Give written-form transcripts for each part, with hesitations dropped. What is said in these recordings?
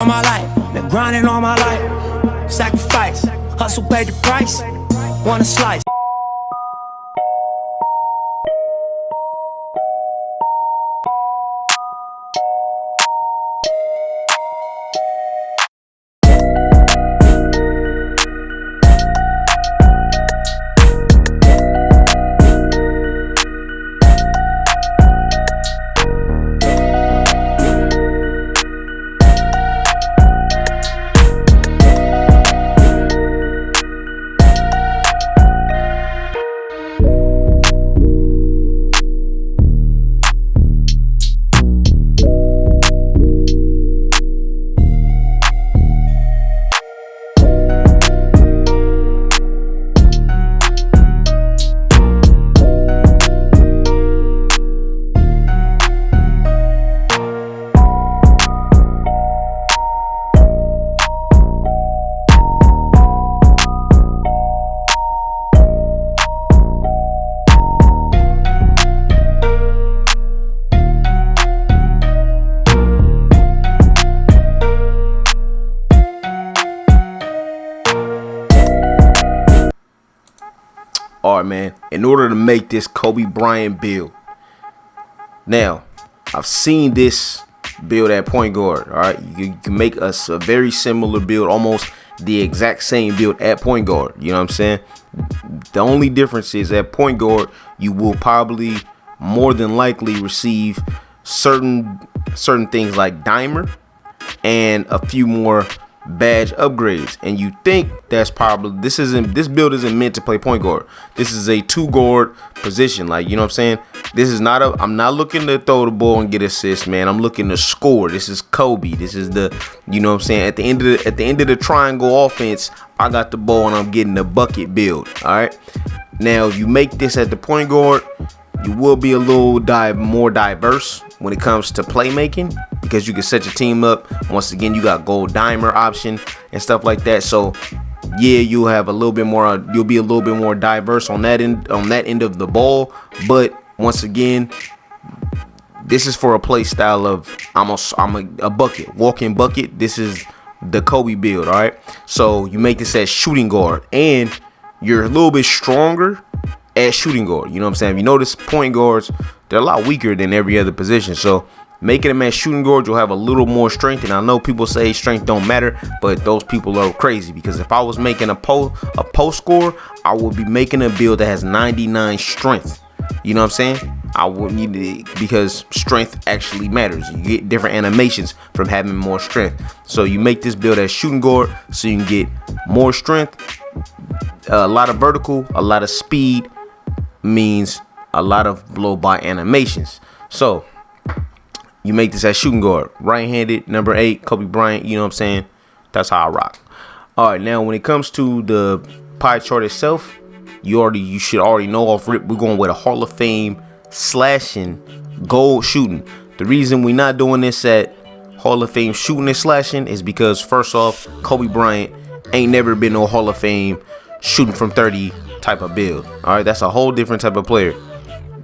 All my life, been grinding all my life. Sacrifice, hustle paid the price. Want a slice. Alright, man, in order to make this Kobe Bryant build, now I've seen this build at point guard. Alright, you can make a very similar build, almost the exact same build at point guard. You know what I'm saying? The only difference is at point guard, you will probably more than likely receive certain things like dimer and a few more badge upgrades, and you think that's probably this build isn't meant to play point guard. This is a two guard position, like, you know what I'm saying? This is not I'm not looking to throw the ball and get assists, man. I'm looking to score. This is Kobe. This is the, you know what I'm saying, at the end of the triangle offense, I got the ball and I'm getting the bucket build. All right, now you make this at the point guard, you will be a little more diverse when it comes to playmaking, because you can set your team up. Once again, you got gold dimer option and stuff like that. So yeah, you'll have a little bit more. You'll be a little bit more diverse on that end of the ball. But once again, this is for a play style of I'm a bucket, walking bucket. This is the Kobe build. All right. So you make this as shooting guard, and you're a little bit stronger at shooting guard. You know what I'm saying? If you notice, point guards, they're a lot weaker than every other position. So making them at shooting guard, you'll have a little more strength. And I know people say strength don't matter, but those people are crazy, because if I was making a post score, I would be making a build that has 99 strength. You know what I'm saying? I would need it, because strength actually matters. You get different animations from having more strength. So you make this build as shooting guard so you can get more strength, a lot of vertical, a lot of speed, means a lot of blow by animations. So you make this as shooting guard, right-handed, number 8, Kobe Bryant. You know what I'm saying? That's how I rock. All right, now when it comes to the pie chart itself, you should already know off rip, we're going with a Hall of Fame slashing gold shooting. The reason we're not doing this at Hall of Fame shooting and slashing is because, first off, Kobe Bryant ain't never been no Hall of Fame shooting from 30 type of build. All right, that's a whole different type of player.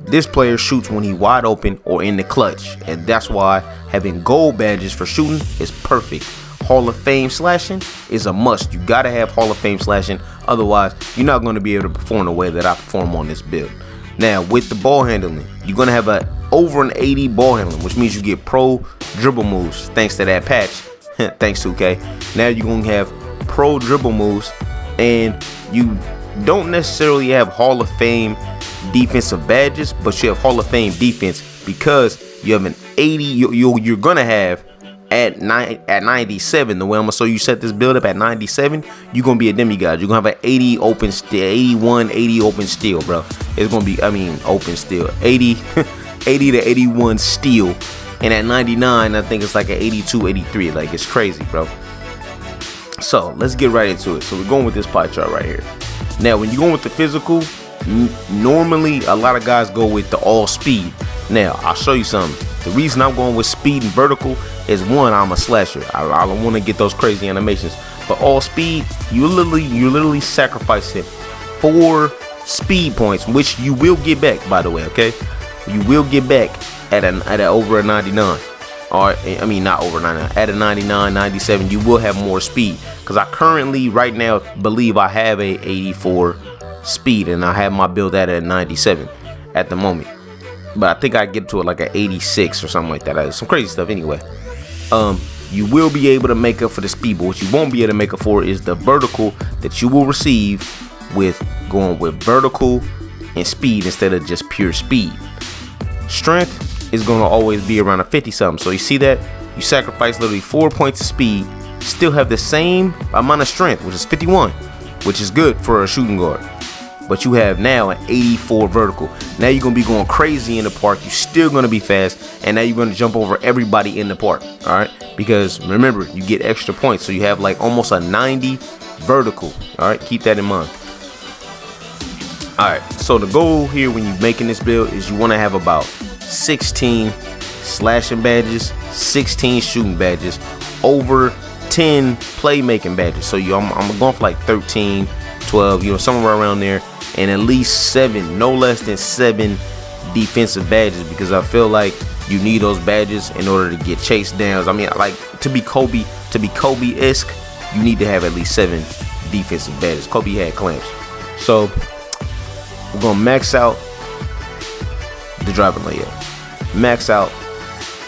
This player shoots when he wide open or in the clutch, and that's why having gold badges for shooting is perfect. Hall of Fame slashing is a must. You gotta have Hall of Fame slashing, otherwise you're not going to be able to perform the way that I perform on this build. Now with the ball handling, you're gonna have over an 80 ball handling, which means you get pro dribble moves thanks to that patch. Thanks 2K. Now you're gonna have pro dribble moves, and you don't necessarily have Hall of Fame defensive badges, but you have Hall of Fame defense, because you have an 80. You're gonna have at 97. The way I'm gonna show you set this build up at 97, you're gonna be a demigod. You're gonna have an 80 open steal, 81, 80 open steal, bro. It's gonna be, open steal, 80, 80 to 81 steal, and at 99, I think it's like an 82, 83. Like, it's crazy, bro. So let's get right into it. So we're going with this pie chart right here. Now, when you're going with the physical, normally a lot of guys go with the all speed. Now I'll show you something. The reason I'm going with speed and vertical is, one, I'm a slasher. I don't want to get those crazy animations. But all speed, you're literally sacrificing 4 speed points, which you will get back, by the way. Okay, you will get back at over a 99. Or I mean, not over 99. At a 99, 97, you will have more speed. Because I currently, right now, believe I have a 84 speed, and I have my build at a 97 at the moment. But I think I get to it like an 86 or something like that. Some crazy stuff anyway. You will be able to make up for the speed, but what you won't be able to make up for is the vertical that you will receive with going with vertical and speed instead of just pure speed. Strength is going to always be around a 50 something. So you see that you sacrifice literally 4 points of speed, still have the same amount of strength, which is 51, which is good for a shooting guard. But you have now an 84 vertical. Now you're going to be going crazy in the park. You're still going to be fast. And now you're going to jump over everybody in the park. All right. Because remember, you get extra points. So you have like almost a 90 vertical. All right. Keep that in mind. All right. So the goal here when you're making this build is you want to have about 16 slashing badges, 16 shooting badges, over 10 playmaking badges. So I'm going for like 13, 12, you know, somewhere around there. And at least 7, no less than 7 defensive badges, because I feel you need those badges in order to get chase downs. I mean, like to be Kobe-esque, you need to have at least 7 defensive badges. Kobe had clamps. So we're gonna max out the driving layup, max out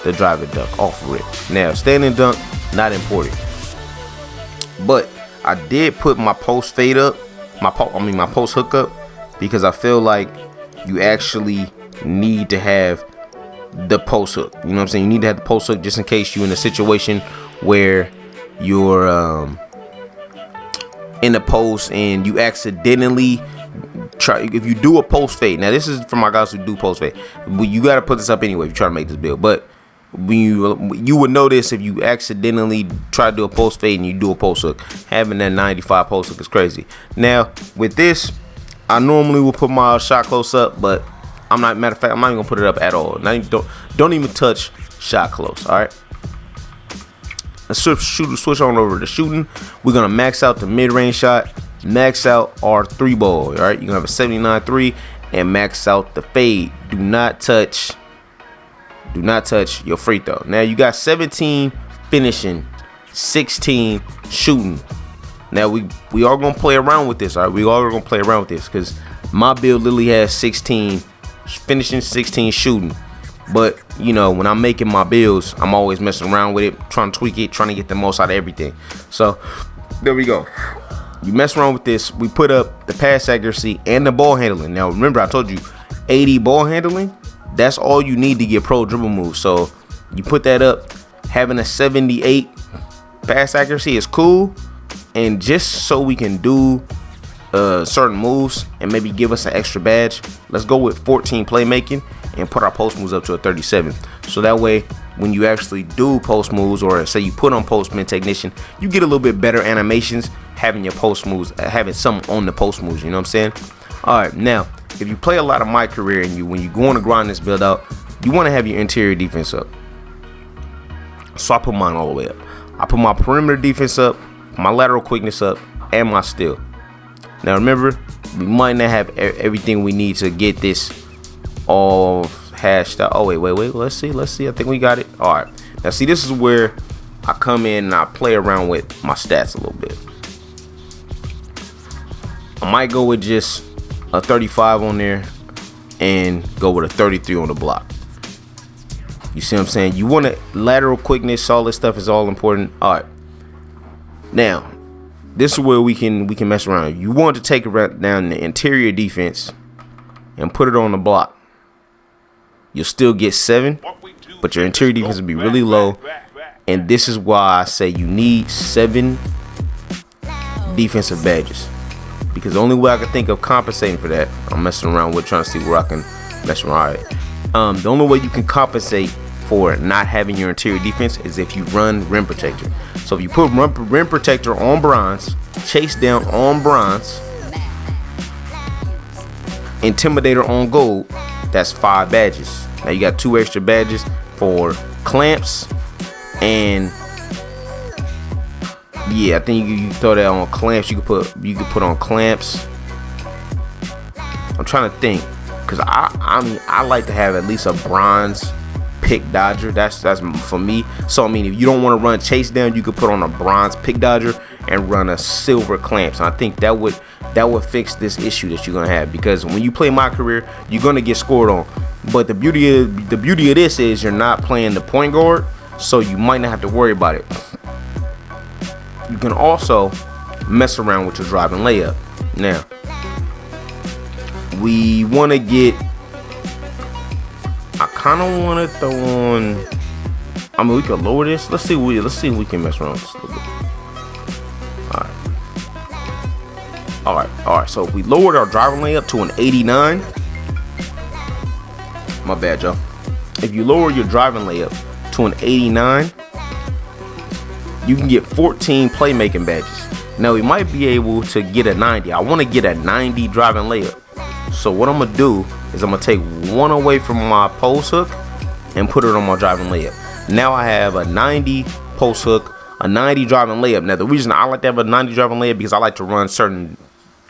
the driving dunk off rip. Now standing dunk, not important, but I did put my post fade up, my post hook up, because I feel like you actually need to have the post hook. You know what I'm saying? You need to have the post hook just in case you're in a situation where you're in the post and you accidentally if you do a post fade. Now this is for my guys who do post fade. You got to put this up anyway if you try to make this build. But when you would notice if you accidentally try to do a post fade and you do a post hook, having that 95 post hook is crazy. Now with this, I normally will put my shot close up, but I'm not. Matter of fact, I'm not even gonna put it up at all. Don't even touch shot close. All right. Let's switch on over to shooting. We're gonna max out the mid-range shot, max out our 3-ball. All right. You're gonna have a 79 3 and max out the fade. Do not touch your free throw. Now you got 17 finishing, 16 shooting. Now we are gonna play around with this. All right, we are gonna play around with this because my build literally has 16 finishing, 16 shooting. But you know, when I'm making my builds, I'm always messing around with it, trying to tweak it, trying to get the most out of everything. So there we go. You mess around with this, we put up the pass accuracy and the ball handling. Now remember, I told you 80 ball handling. That's all you need to get pro dribble moves. So you put that up. Having a 78 pass accuracy is cool, and just so we can do certain moves and maybe give us an extra badge, let's go with 14 playmaking and put our post moves up to a 37. So that way, when you actually do post moves, or say you put on post mid technician, you get a little bit better animations having your post moves, having some on the post moves. You know what I'm saying? All right, now if you play a lot of my career and when you go on to grind this build out, you want to have your interior defense up. So I put mine all the way up. I put my perimeter defense up, my lateral quickness up, and my steal. Now remember, we might not have everything we need to get this all hashed out. Oh wait, let's see. I think we got it. All right. Now see, this is where I come in and I play around with my stats a little bit. I might go with just a 35 on there and go with a 33 on the block. You see what I'm saying? You want to lateral quickness, all this stuff is all important. All right. Now, this is where we can mess around. You want to take down the interior defense and put it on the block. You'll still get 7, but your interior defense will be really low. And this is why I say you need 7 defensive badges. Because the only way I can think of compensating for that, I'm messing around with trying to see where I can mess around. All right. The only way you can compensate for not having your interior defense is if you run rim protector. So if you put rim protector on bronze, chase down on bronze, intimidator on gold, that's 5 badges. Now you got 2 extra badges for clamps, and yeah, I think you throw that on clamps. You could put on clamps. I'm trying to think, because I like to have at least a bronze pick dodger. That's for me. So I mean, if you don't want to run chase down, you could put on a bronze pick dodger and run a silver clamps. And I think that would fix this issue that you're gonna have, because when you play my career, you're gonna get scored on. But the beauty of this is you're not playing the point guard, so you might not have to worry about it. You can also mess around with your driving layup. Now, we want to get, I kind of want to throw on, I mean, we could lower this. Let's see if we can mess around with this a little bit. All right. So if we lowered our driving layup to an 89, my bad, y'all. If you lower your driving layup to an 89, you can get 14 playmaking badges. Now we might be able to get a 90. I want to get a 90 driving layup. So what I'm gonna do is I'm gonna take one away from my post hook and put it on my driving layup. Now I have a 90 post hook, a 90 driving layup. Now the reason I like to have a 90 driving layup because I like to run certain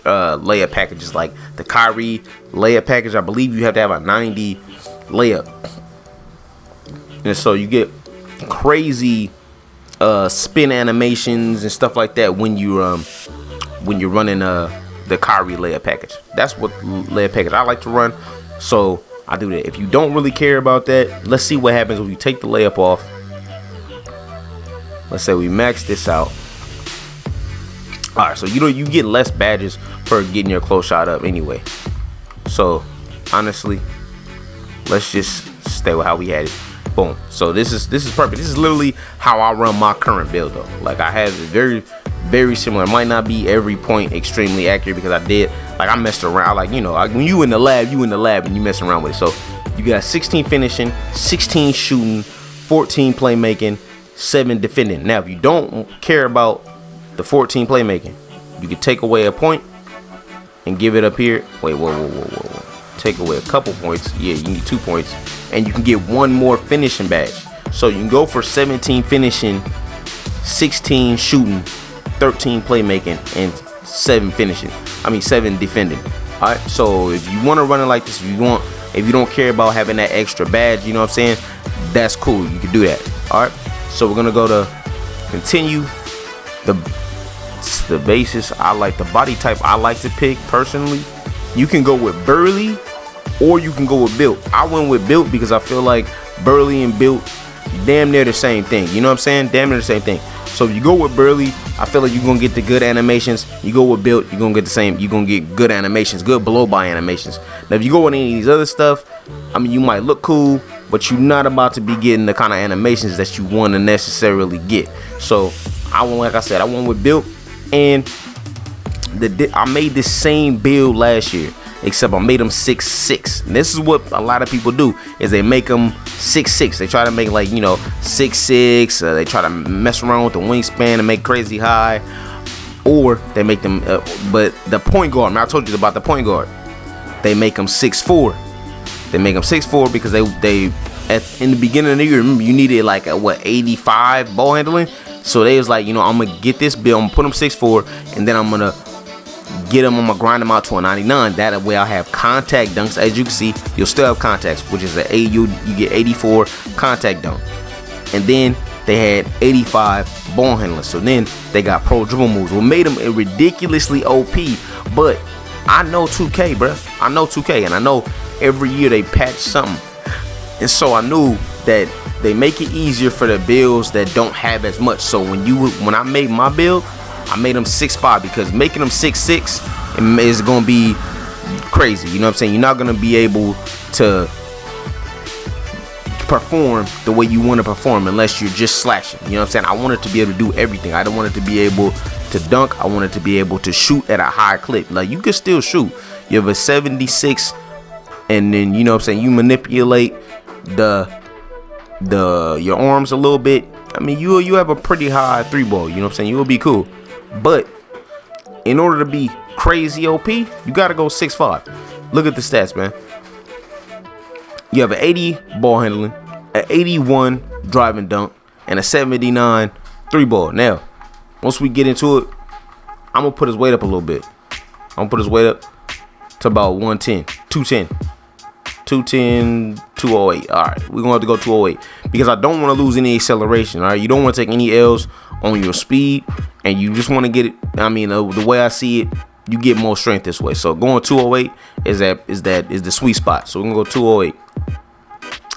layup packages, like the Kyrie layup package. I believe you have to have a 90 layup, and so you get crazy spin animations and stuff like that when you're running the Kyrie layup package. That's what layup package I like to run, so I do that. If you don't really care about that, let's see what happens when you take the layup off. Let's say we max this out. All right, so you get less badges for getting your close shot up anyway. So honestly, let's just stay with how we had it. Boom. So this is perfect. This is literally how I run my current build though. Like I have it very, very similar. It might not be every point extremely accurate because I messed around. Like, when you in the lab and you messing around with it. So you got 16 finishing, 16 shooting, 14 playmaking, 7 defending. Now if you don't care about the 14 playmaking, you can take away a point and give it up here. Wait, whoa. Take away a couple points. Yeah, you need 2 points, and you can get one more finishing badge. So you can go for 17 finishing, 16 shooting, 13 playmaking, and 7 finishing. 7 defending. All right. So if you want to run it like this, if you don't care about having that extra badge, you know what I'm saying? That's cool. You can do that. All right. So we're gonna go to continue. The basis I like, the body type I like to pick personally. You can go with Burley or you can go with Built. I went with Built because I feel like Burley and Built damn near the same thing. You know what I'm saying? Damn near the same thing. So if you go with Burley, I feel like you're gonna get the good animations. You go with Built, you're gonna get the same. You're gonna get good animations, good blow by animations. Now if you go with any of these other stuff, you might look cool, but you're not about to be getting the kind of animations that you want to necessarily get. So like I said, I went with Built, and I made the same build last year, except I made them 6'6". And this is what a lot of people do, is they make them 6'6". They try to make 6'6". They try to mess around with the wingspan and make crazy high, or they make them. But the point guard, I told you about the point guard. They make them 6'4". They make them 6'4" because in the beginning of the year, remember, you needed 85 ball handling. So they was like, I'm gonna get this build, I'm gonna put them 6'4", and then I'm gonna get them, I'm gonna grind them out to a 99. That way I'll have contact dunks. As you can see, you'll still have contacts, which is you get 84 contact dunk. And then they had 85 ball handling. So then they got pro dribble moves, what made them ridiculously OP. But I know 2K, bruh. I know 2K, and I know every year they patch something. And so I knew that they make it easier for the builds that don't have as much. So when I made my build, I made them 6'5", because making them 6'6" is gonna be crazy. You know what I'm saying? You're not gonna be able to perform the way you want to perform unless you're just slashing. You know what I'm saying? I wanted to be able to do everything. I don't want it to be able to dunk. I wanted to be able to shoot at a high clip. Like, you can still shoot. You have a 76, and then, you know what I'm saying, you manipulate your arms a little bit. You have a pretty high 3-ball. You know what I'm saying? You will be cool. But in order to be crazy OP, you gotta go 6'5". Look at the stats, man. You have an 80 ball handling, an 81 driving dunk, and a 79 3-ball. Now, once we get into it, I'm gonna put his weight up a little bit. I'm gonna put his weight up to about 110, 210. 210, 208. All right, we're gonna have to go 208 because I don't want to lose any acceleration. All right, you don't want to take any L's on your speed, and you just want to get it. I mean, the way I see it, you get more strength this way. So going 208 is the sweet spot. So we're gonna go 208.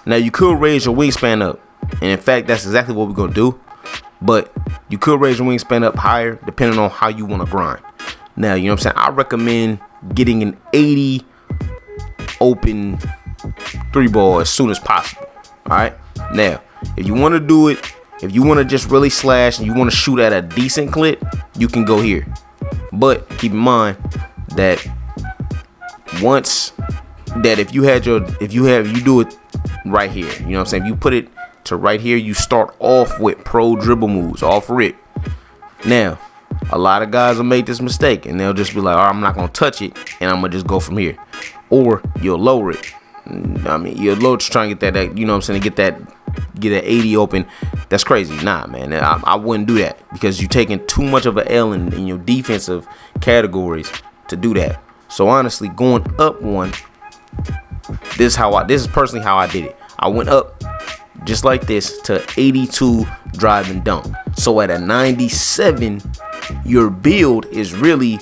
Now you could raise your wingspan up, and in fact, that's exactly what we're gonna do. But you could raise your wingspan up higher depending on how you want to grind. Now, you know what I'm saying? I recommend getting an 80 open 3-ball as soon as possible. All right. Now, if you want to do it, if you want to just really slash and you want to shoot at a decent clip, you can go here. But keep in mind that if you do it right here, you know what I'm saying? If you put it to right here, you start off with pro dribble moves off rip. Now, a lot of guys will make this mistake and they'll just be like, all right, I'm not gonna touch it and I'm gonna just go from here. Or you'll lower it. I mean, you'll lower to try and get that, you know what I'm saying, get that 80 open. That's crazy. Nah, man, I wouldn't do that because you're taking too much of an L in your defensive categories to do that. So honestly, going up one, this is personally how I did it. I went up just like this to 82 drive and dunk. So at a 97, your build is really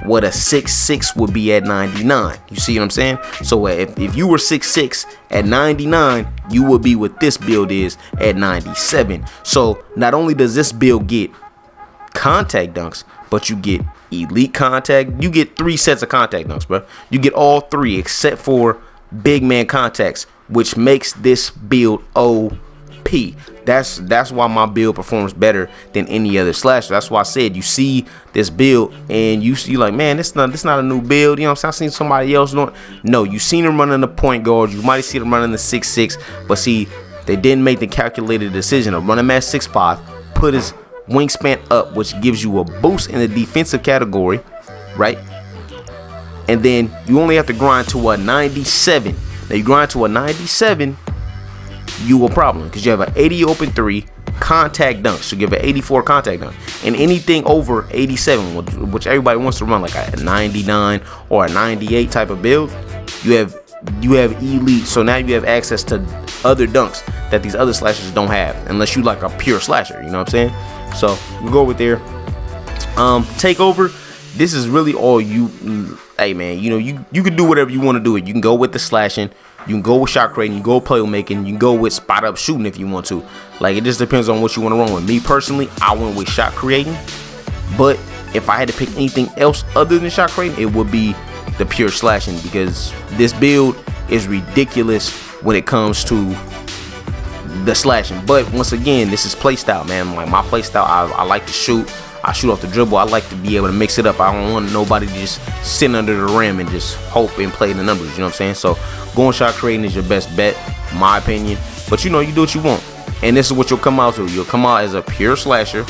what a 6'6" would be at 99. You see what I'm saying? So if you were 6'6" at 99, you would be what this build is at 97. So not only does this build get contact dunks, but you get elite contact. You get 3 sets of contact dunks, bro. You get all 3 except for big man contacts, which makes this build OP. That's why my build performs better than any other slasher. That's why I said you see this build and you see like, man, this not a new build. You know what I'm saying? I seen somebody else doing. No, you seen him running the point guard. You might see them running the 6'6", but see, they didn't make the calculated decision of running him at 6'5", put his wingspan up, which gives you a boost in the defensive category, right? And then you only have to grind to a 97. Now you grind to a 97, you a problem because you have an 80 open 3 contact dunk. So you have an 84 contact dunk, and anything over 87, which everybody wants to run, like a 99 or a 98 type of build, you have elite. So now you have access to other dunks that these other slashers don't have, unless you like a pure slasher. You know what I'm saying? So we go with there. Takeover. This is really all you. Hey man, you know you can do whatever you want to do it. You can go with the slashing. You can go with shot creating. You can go with playmaking. You can go with spot up shooting if you want to. Like, it just depends on what you want to run with. Me personally, I went with shot creating. But if I had to pick anything else other than shot creating, it would be the pure slashing, because this build is ridiculous when it comes to the slashing. But once again, this is play style, man. Like my play style, I like to shoot. I shoot off the dribble. I like to be able to mix it up. I don't want nobody to just sit under the rim and just hope and play the numbers. You know what I'm saying? So going shot creating is your best bet, in my opinion. But you know, you do what you want. And this is what you'll come out to. You'll come out as a pure slasher.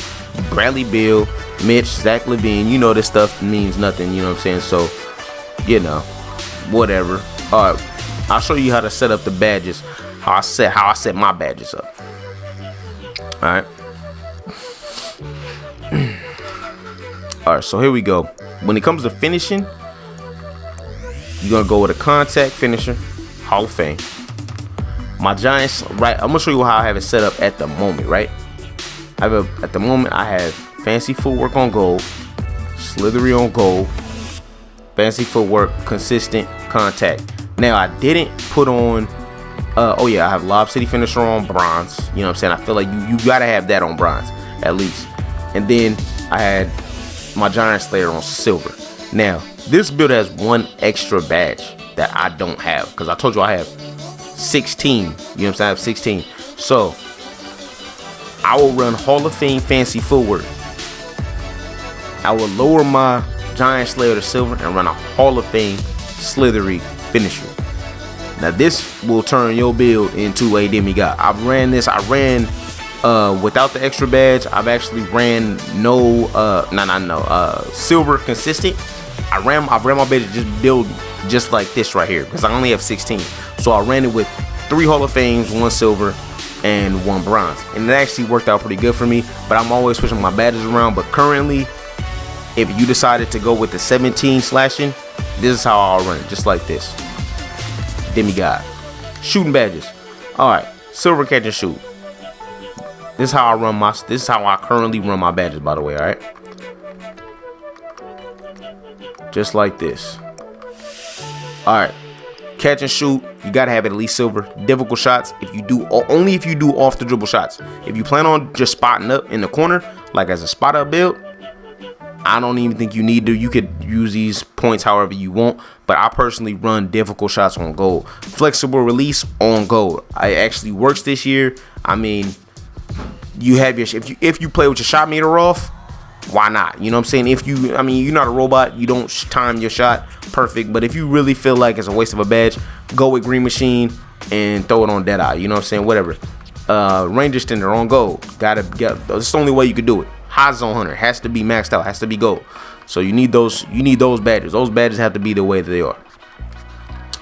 Bradley Beal, Mitch, Zach LaVine. You know this stuff means nothing. You know what I'm saying? So, you know, whatever. All right, I'll show you how to set up the badges. How I set my badges up. All right. All right, so here we go. When it comes to finishing, you're gonna go with a contact finisher, Hall of Fame. My Giants, right? I'm gonna show you how I have it set up at the moment, right? At the moment, I have fancy footwork on gold, slithery on gold, fancy footwork, consistent contact. Now I didn't put on. Oh yeah, I have Lob City finisher on bronze. You know what I'm saying? I feel like you gotta have that on bronze at least. And then I had my Giant Slayer on silver. Now this build has one extra badge that I don't have, because I told you I have 16. You know what I'm saying? I have 16. So I will run Hall of Fame fancy footwork. I will lower my Giant Slayer to silver and run a Hall of Fame slithery finisher. Now this will turn your build into a demigod. I ran without the extra badge. I've actually ran silver consistent. I ran my badge just build just like this right here, because I only have 16. So I ran it with 3 Hall of Fames, 1 silver, and 1 bronze, and it actually worked out pretty good for me. But I'm always switching my badges around. But currently, if you decided to go with the 17 slashing, this is how I'll run it, just like this. demigod. Shooting badges. All right, silver catch and shoot. This is how I run my. This is how I currently run my badges, by the way. All right, just like this. All right, catch and shoot. You gotta have at least silver. Difficult shots. If you do, only if you do off the dribble shots. If you plan on just spotting up in the corner, like as a spot up build, I don't even think you need to. You could use these points however you want, but I personally run difficult shots on gold. Flexible release on gold. It actually works this year. I mean, you have your if you play with your shot meter off, why not? You know what I'm saying? If you, I mean, you're not a robot. You don't time your shot perfect, but if you really feel like it's a waste of a badge, go with green machine and throw it on dead eye. You know what I'm saying? Whatever. Range extender on gold. Gotta get. That's the only way you could do it. High zone hunter has to be maxed out, has to be gold. So you need those badges. Those badges have to be the way that they are.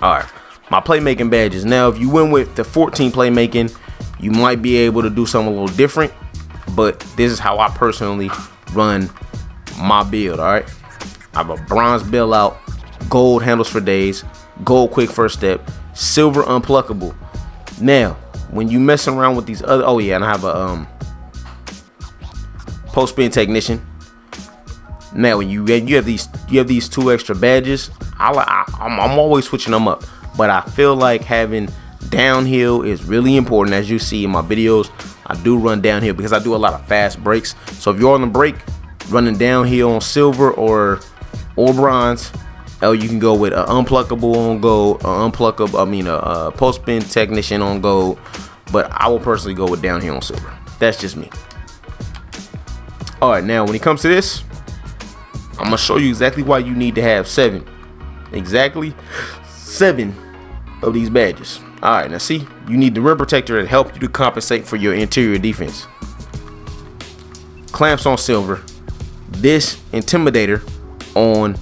All right, my playmaking badges. Now, if you went with the 14 playmaking, you might be able to do something a little different, but this is how I personally run my build. All right, I have a bronze bailout, gold handles for days, gold quick first step, silver unpluckable. Now, when you messing around with these other, oh yeah, and I have a post spin technician. Now when you have these 2 extra badges, I'm always switching them up, but I feel like having downhill is really important. As you see in my videos, I do run downhill because I do a lot of fast breaks. So if you're on the break running downhill on silver or bronze, you can go with an unpluckable on gold, a post spin technician on gold, but I will personally go with downhill on silver. That's just me. All right, now when it comes to this, I'm gonna show you exactly why you need to have 7 of these badges. All right, now see, you need the rim protector to help you to compensate for your interior defense. Clamps on silver. This intimidator on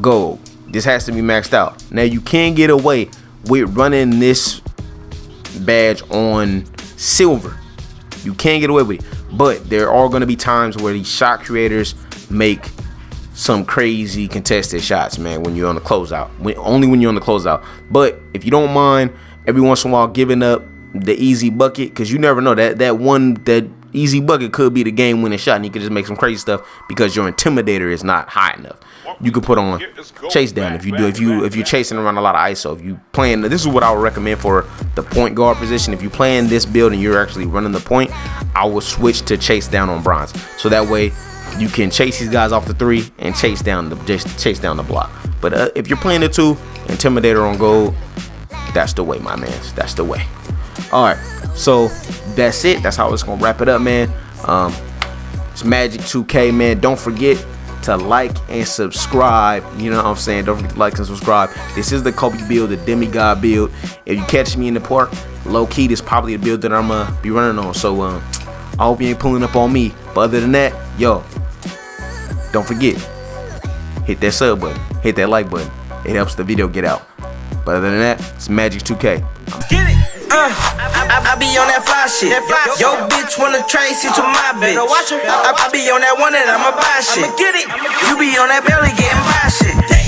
gold. This has to be maxed out. Now you can get away with running this badge on silver. You can get away with it. But there are going to be times where these shot creators make some crazy contested shots, man, when you're on the closeout. Only when you're on the closeout. But if you don't mind every once in a while giving up the easy bucket, because you never know, that easy bucket could be the game winning shot, and you could just make some crazy stuff because your intimidator is not high enough. You could put on chase down if you're chasing around a lot of ISO. If you playing, this is what I would recommend for the point guard position. If you playing this build and you're actually running the point, I will switch to chase down on bronze, so that way you can chase these guys off the 3 and chase down the block. But if you're playing the 2, intimidator on gold, that's the way, my man. That's the way. All right, so that's it. That's how it's gonna wrap it up, man. It's Magic 2K, man. Don't forget to like and subscribe. You know what I'm saying? Don't forget to like and subscribe. This is the Kobe build, the demigod build. If you catch me in the park, low key, this is probably the build that I'm gonna be running on. So I hope you ain't pulling up on me. But other than that, yo, don't forget, hit that sub button, hit that like button. It helps the video get out. But other than that, it's Magic 2K. Get it. I be on that fly shit. Yo, bitch wanna trace into my bitch. I be on that one that I'ma buy shit. You be on that belly getting by shit.